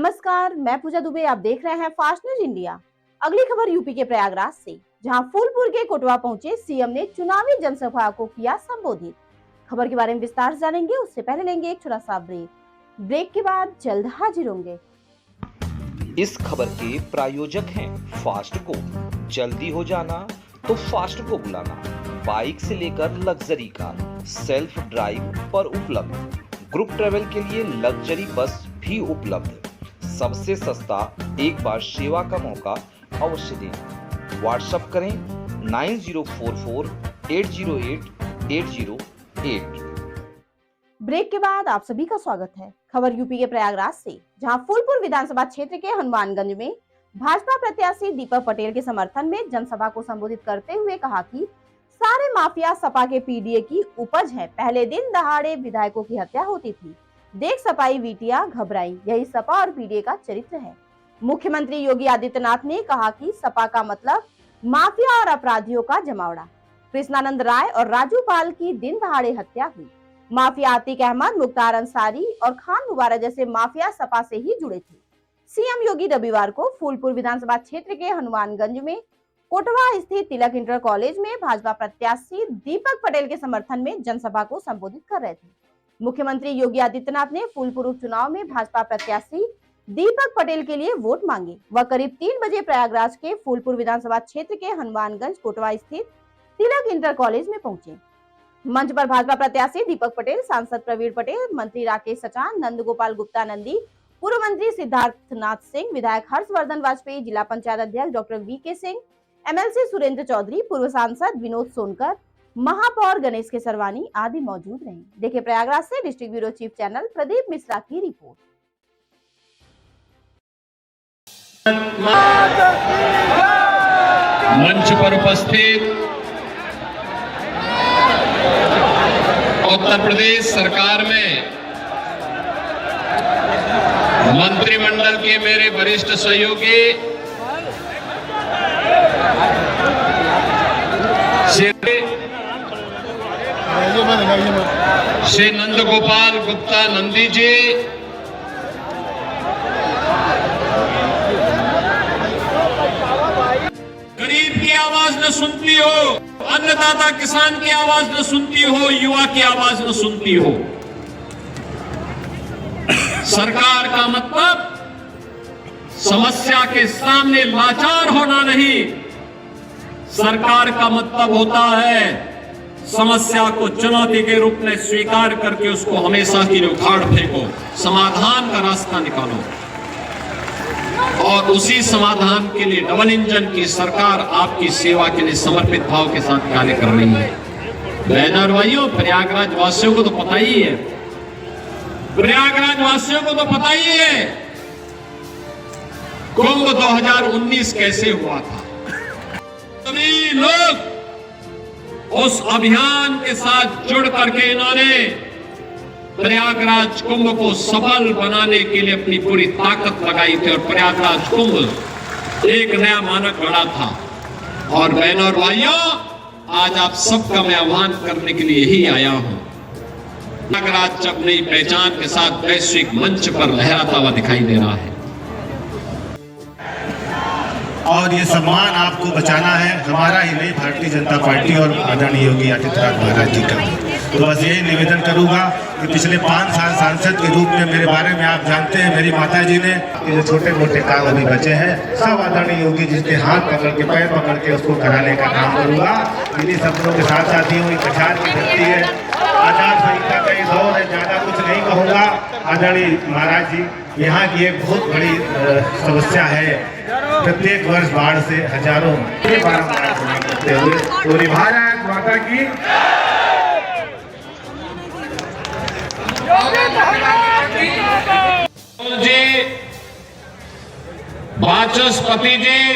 नमस्कार, मैं पूजा दुबे। आप देख रहे हैं फास्ट न्यूज इंडिया। अगली खबर यूपी के प्रयागराज से, जहां फूलपुर के कोटवा पहुंचे सीएम ने चुनावी जनसभा को किया संबोधित। खबर के बारे में विस्तार से जानेंगे, उससे पहले लेंगे एक छोटा सा ब्रेक के बाद जल्द हाजिर होंगे। इस खबर के प्रायोजक हैं फास्ट को। जल्दी हो जाना तो फास्ट को बुलाना। बाइक से लेकर लग्जरी कार, सेल्फ ड्राइव पर उपलब्ध। ग्रुप ट्रेवल के लिए लग्जरी बस भी उपलब्ध। सबसे सस्ता एक बार सेवा का मौका अवश्य दें। व्हाट्सएप करें 9044808808। ब्रेक के बाद आप सभी का स्वागत है। खबर यूपी के प्रयागराज से, जहां फूलपुर विधानसभा क्षेत्र के हनुमानगंज में भाजपा प्रत्याशी दीपक पटेल के समर्थन में जनसभा को संबोधित करते हुए कहा कि सारे माफिया सपा के पीडीए की उपज है। पहले दिन दहाड़े विधायकों की हत्या होती थी, देख सपाई वीटियां घबराई। यही सपा और पीडीए का चरित्र है। मुख्यमंत्री योगी आदित्यनाथ ने कहा कि सपा का मतलब माफिया और अपराधियों का जमावड़ा। कृष्णानंद राय और राजू पाल की दिन दहाड़े हत्या हुई। माफिया आतिक अहमद, मुख्तार अंसारी और खान मुबारक जैसे माफिया सपा से ही जुड़े थे। सीएम योगी रविवार को फूलपुर विधानसभा क्षेत्र के हनुमानगंज में कोटवा स्थित तिलक इंटर कॉलेज में भाजपा प्रत्याशी दीपक पटेल के समर्थन में जनसभा को संबोधित कर रहे थे। मुख्यमंत्री योगी आदित्यनाथ ने फूलपुर उपचुनाव में भाजपा प्रत्याशी दीपक पटेल के लिए वोट मांगे। वह करीब 3 बजे प्रयागराज के फूलपुर विधानसभा क्षेत्र के हनुमानगंज कोटवा स्थित तिलक इंटर कॉलेज में पहुंचे। मंच पर भाजपा प्रत्याशी दीपक पटेल, सांसद प्रवीण पटेल, मंत्री राकेश सचान, नंद गोपाल गुप्ता नंदी, पूर्व मंत्री सिद्धार्थनाथ सिंह, विधायक हर्षवर्धन वाजपेयी, जिला पंचायत अध्यक्ष doctor VK Singh, MLC Surendra Chaudhary, पूर्व सांसद विनोद सोनकर, महापौर गणेश केसरवानी आदि मौजूद रहे। देखिए प्रयागराज से district bureau chief channel Pradeep Mishra की रिपोर्ट। मंच पर उपस्थित उत्तर प्रदेश सरकार में मंत्रिमंडल के मेरे वरिष्ठ सहयोगी श्री नंद गोपाल गुप्ता नंदी जी, गरीब की आवाज न सुनती हो, अन्नदाता किसान की आवाज न सुनती हो, युवा की आवाज न सुनती हो। सरकार का मतलब समस्या के सामने लाचार होना नहीं, सरकार का मतलब होता है समस्या को चुनौती के रूप में स्वीकार करके उसको हमेशा के लिए उखाड़ फेंको, समाधान का रास्ता निकालो। और उसी समाधान के लिए डबल इंजन की सरकार आपकी सेवा के लिए समर्पित भाव के साथ कार्य कर रही है। बहनों और भाइयों, प्रयागराज वासियों को तो पता ही है, प्रयागराज वासियों को तो पता ही है कुंभ 2019 कैसे हुआ था। सभी लोग उस अभियान के साथ जुड़ करके इन्होंने प्रयागराज कुंभ को सफल बनाने के लिए अपनी पूरी ताकत लगाई थी और प्रयागराज कुंभ एक नया मानक गढ़ा था। और बहनों और भाइयों, आज आप सबका मैं आह्वान करने के लिए ही आया हूं। प्रयागराज जब नई पहचान के साथ वैश्विक मंच पर लहराता हुआ दिखाई दे रहा है और ये सम्मान आपको बचाना है, हमारा ही नहीं, भारतीय जनता पार्टी और आदरणीय योगी आदित्यनाथ महाराज जी का। तो बस यही निवेदन करूंगा कि पिछले 5 साल सांसद के रूप में मेरे बारे में आप जानते हैं, मेरी माता जी ने जो छोटे मोटे काम अभी बचे हैं सब आदरणीय योगी जी के हाथ पकड़ के, पैर पकड़ के उसको कराने का काम करूंगा। इन्हीं शब्दों के साथ साथ ही कछार की धरती है, आचार संहिता का ये दौर है, ज्यादा कुछ नहीं कहूँगा। आदरणीय महाराज जी, यहाँ की एक बहुत बड़ी समस्या है, प्रत्येक वर्ष बाढ़ से हजारों करते हुए पूरी भारत माता की जी, वाचस्पति जी,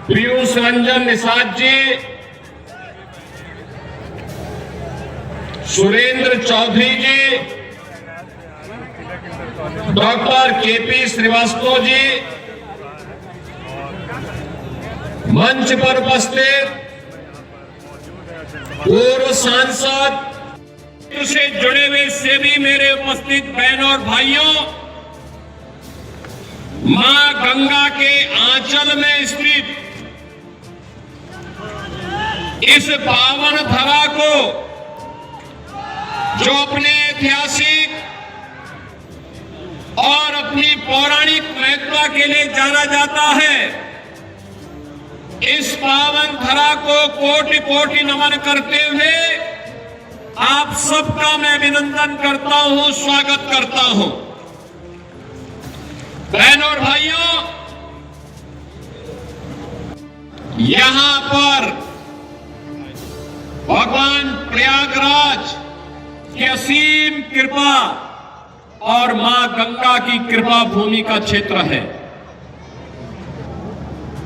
पीयूष रंजन निषाद जी, सुरेंद्र चौधरी जी, डॉक्टर केपी श्रीवास्तव जी, मंच पर उपस्थित पूर्व सांसद से जुड़े हुए सभी मेरे उपस्थित बहनों और भाइयों, मां गंगा के आंचल में स्थित इस पावन धरा को, जो अपने ऐतिहासिक और अपनी पौराणिक महत्व के लिए जाना जाता है, इस पावन धरा को कोटि कोटि नमन करते हुए आप सबका मैं अभिनंदन करता हूं, स्वागत करता हूं। बहनों और भाइयों, यहां पर भगवान प्रयागराज की असीम कृपा और मां गंगा की कृपा भूमि का क्षेत्र है।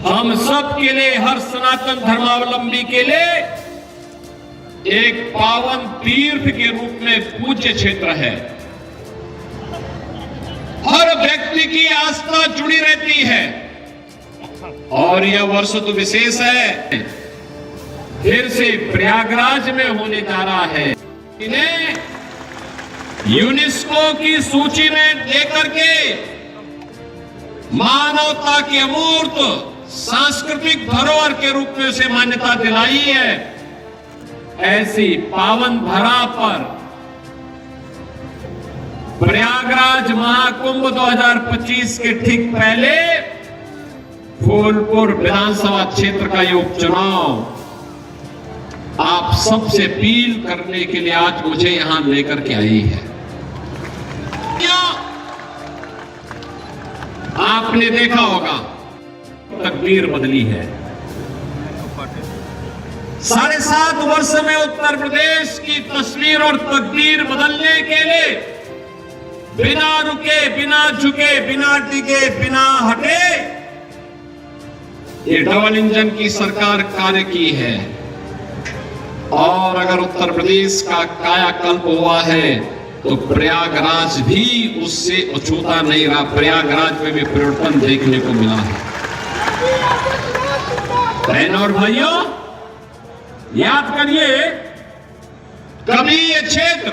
हम सब के लिए, हर सनातन धर्मावलंबी के लिए एक पावन तीर्थ के रूप में पूज्य क्षेत्र है। हर व्यक्ति की आस्था जुड़ी रहती है और यह वर्ष तो विशेष है, फिर से प्रयागराज में होने जा रहा है। इन्हें यूनेस्को की सूची में लेकर के मानवता की अमूर्त सांस्कृतिक धरोहर के रूप में उसे मान्यता दिलाई है। ऐसी पावन धरा पर प्रयागराज महाकुंभ 2025 के ठीक पहले फूलपुर विधानसभा क्षेत्र का ये उपचुनाव आप सबसे अपील करने के लिए आज मुझे यहां लेकर के आई है। आपने देखा होगा तकदीर बदली है। 7.5 वर्ष में उत्तर प्रदेश की तस्वीर और तकदीर बदलने के लिए बिना रुके, बिना झुके, बिना डिगे, बिना हटे ये डबल इंजन की सरकार कार्य की है। और अगर उत्तर प्रदेश का कायाकल्प हुआ है तो प्रयागराज भी उससे अछूता नहीं रहा। प्रयागराज में भी परिवर्तन देखने को मिला है। बहनों और भाइयों, याद करिए, कभी ये क्षेत्र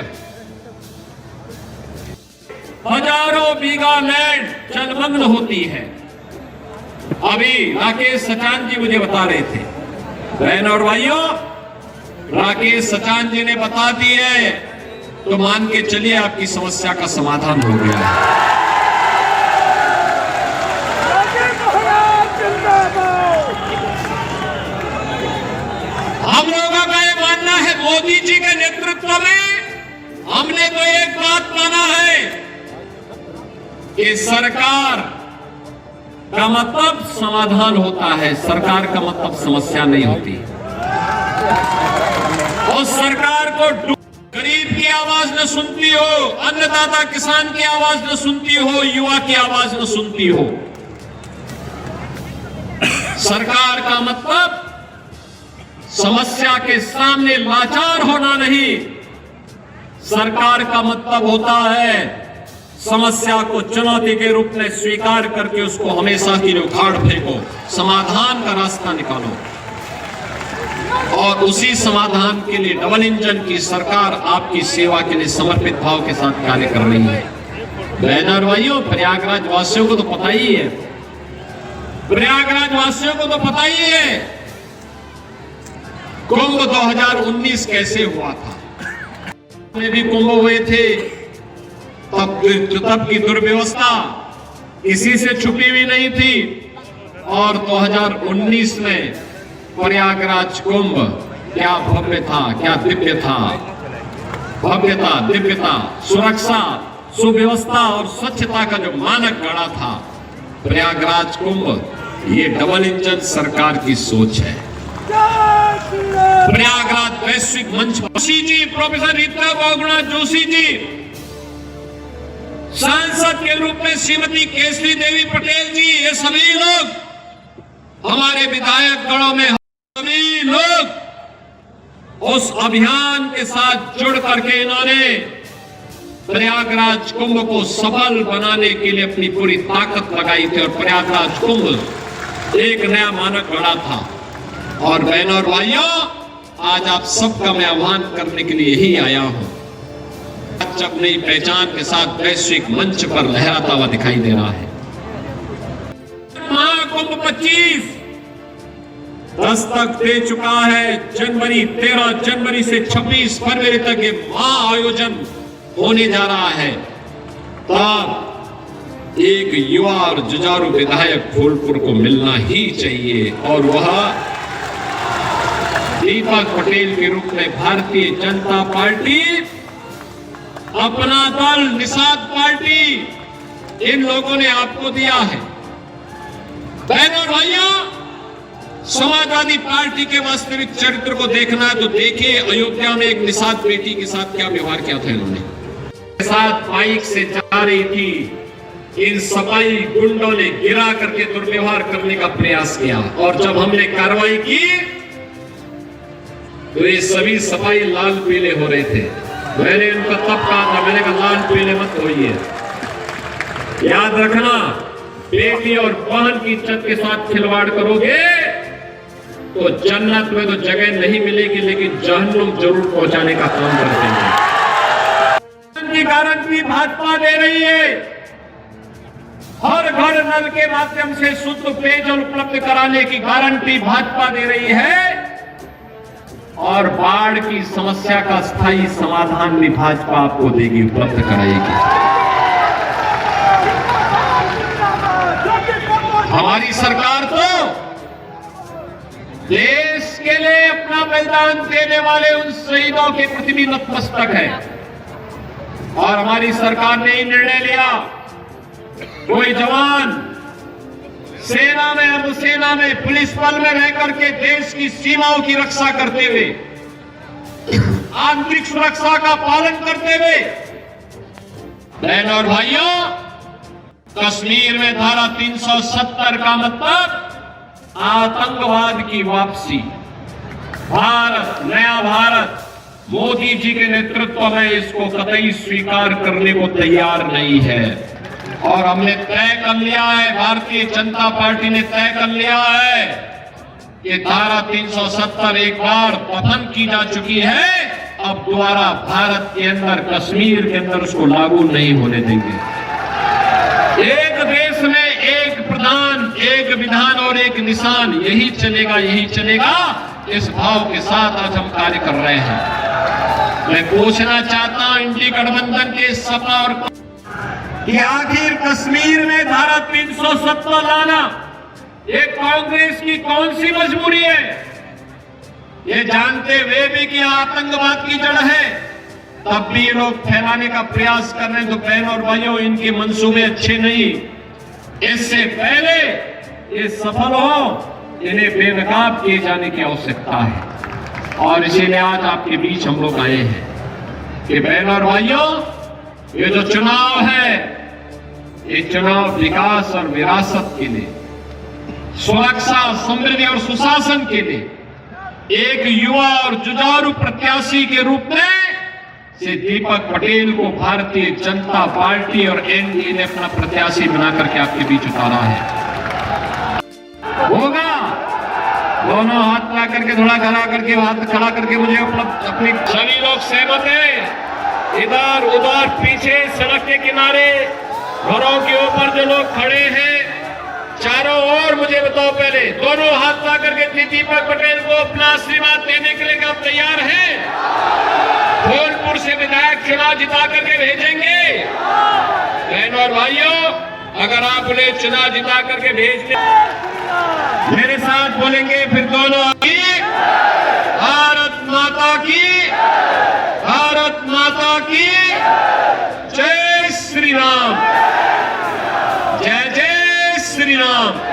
हजारों बीघा लैंड जलमग्न होती है। अभी राकेश सचान जी मुझे बता रहे थे। बहनों और भाइयों, राकेश सचान जी ने बता दी है तो मान के चलिए आपकी समस्या का समाधान हो गया है। हम लोगों का ये मानना है, मोदी जी के नेतृत्व में हमने तो एक बात माना है कि सरकार का मतलब समाधान होता है, सरकार का मतलब समस्या नहीं होती। और सरकार को गरीब की आवाज न सुनती हो, अन्नदाता किसान की आवाज न सुनती हो, युवा की आवाज न सुनती हो। सरकार का मतलब समस्या के सामने लाचार होना नहीं। सरकार का मतलब होता है समस्या को चुनौती के रूप में स्वीकार करके उसको हमेशा के लिए उखाड़ फेंको, समाधान का रास्ता निकालो। और उसी समाधान के लिए डबल इंजन की सरकार आपकी सेवा के लिए समर्पित भाव के साथ कार्य कर रही है। बहनों और भाइयों, प्रयागराज वासियों को तो पता ही है, प्रयागराज वासियों को तो पता ही है कुंभ 2019 कैसे हुआ था। में भी कुंभ हुए थे, तब की दुर्व्यवस्था किसी से छुपी हुई नहीं थी। और 2019 में प्रयागराज कुंभ क्या भव्य था, क्या दिव्य था। भव्यता, दिव्यता, सुरक्षा, सुव्यवस्था और स्वच्छता का जो मानक गढ़ा था प्रयागराज कुंभ, ये डबल इंजन सरकार की सोच है। प्रयागराज वैश्विक मंच पर जोशी जी, प्रोफेसर रीता बहुगुणा जोशी जी, सांसद के रूप में श्रीमती केसरी देवी पटेल जी, ये सभी लोग हमारे विधायक गणों में, सभी लोग उस अभियान के साथ जुड़ करके इन्होंने प्रयागराज कुंभ को सफल बनाने के लिए अपनी पूरी ताकत लगाई थी। और प्रयागराज कुंभ एक नया मानक गढ़ा था। और बहनों और भाइयों, आज आप सबका मैं आह्वान करने के लिए ही आया हूं। जब नई पहचान के साथ वैश्विक मंच पर लहराता हुआ दिखाई दे रहा है। 2025 दस्तक दे चुका है। 13 जनवरी से 26 फरवरी तक ये महाआयोजन होने जा रहा है। तब एक युवा और जुझारू विधायक फूलपुर को मिलना ही चाहिए और वह दीपक पटेल के रूप में भारतीय जनता पार्टी, अपना दल निषाद पार्टी, इन लोगों ने आपको दिया है। बहनों और भाइयों, समाजवादी पार्टी के वास्तविक चरित्र को देखना है तो देखिए अयोध्या में एक निषाद बेटी के साथ क्या व्यवहार किया था इन्होंने। साथ बाइक से जा रही थी, इन सपाई गुंडों ने गिरा करके दुर्व्यवहार करने का प्रयास किया और जब हमने कार्रवाई की तो ये सभी सपाई लाल पीले हो रहे थे। मैंने इनको तब कहा था, मैंने कहा लाल पीले मत होइए, याद रखना बेटी और बहन की इज्जत के साथ खिलवाड़ करोगे तो जन्नत में तो जगह नहीं मिलेगी, लेकिन जहन्नुम जरूर पहुंचाने का काम करते हैं। की गारंटी भाजपा दे रही है। हर घर नल के माध्यम से शुद्ध पेयजल उपलब्ध कराने की गारंटी भाजपा दे रही है और बाढ़ की समस्या का स्थायी समाधान भी भाजपा आपको देगी, उपलब्ध कराएगी। हमारी सरकार तो देश के लिए अपना बलिदान देने वाले उन शहीदों के प्रति भी नतमस्तक है और हमारी सरकार ने ही निर्णय लिया, कोई जवान सेना में, अर्धसेना में, पुलिस बल में रह करके देश की सीमाओं की रक्षा करते हुए, आंतरिक सुरक्षा का पालन करते हुए, बहनों और भाइयों, कश्मीर में धारा 370 का मतलब आतंकवाद की वापसी। भारत, नया भारत मोदी जी के नेतृत्व में इसको कतई स्वीकार करने को तैयार नहीं है और हमने तय कर लिया है, भारतीय जनता पार्टी ने तय कर लिया है कि धारा 370 एक बार दफन की जा चुकी है, अब दोबारा भारत के अंदर, कश्मीर के अंदर उसको लागू नहीं होने देंगे। एक देश में एक प्रधान, एक विधान और एक निशान, यही चलेगा, यही चलेगा। इस भाव के साथ आज हम कार्य कर रहे हैं। मैं पूछना चाहता हूं इंडी गठबंधन के सपा और कि आखिर कश्मीर में धारा 370 लाना ये कांग्रेस की कौन सी मजबूरी है? ये जानते हुए भी कि आतंकवाद की जड़ है, तब भी लोग फैलाने का प्रयास कर रहे हैं। तो बहनों और भाइयों, इनके मंसूबे अच्छे नहीं। इससे पहले ये सफल हो, इन्हें बेनकाब किए जाने की आवश्यकता है और इसीलिए आज आपके बीच हम लोग आए हैं कि बहनों और भाइयों, ये जो चुनाव है, ये चुनाव विकास और विरासत के लिए, सुरक्षा, समृद्धि और सुशासन के लिए एक युवा और जुझारू प्रत्याशी के रूप में से दीपक पटेल को भारतीय जनता पार्टी और एनडीए ने अपना प्रत्याशी बना करके आपके बीच उतारा है। होगा, दोनों हाथ ला करके, थोड़ा खड़ा करके, हाथ खड़ा करके मुझे अपनी सभी लोग सहमत हैं। इधर उधर पीछे सड़क के किनारे घरों के ऊपर जो लोग खड़े हैं, चारों ओर मुझे बताओ, पहले दोनों हाथ ला करके दीपक पटेल को अपना आशीर्वाद देने के लिए आप तैयार हैं? फूलपुर से विधायक चुनाव जिता करके भेजेंगे? बहनों और भाइयों, अगर आप उन्हें चुनाव जिता करके भेजते, मेरे साथ बोलेंगे फिर दोनों की भारत माता की, भारत माता की जय श्री राम, जय जय श्री राम।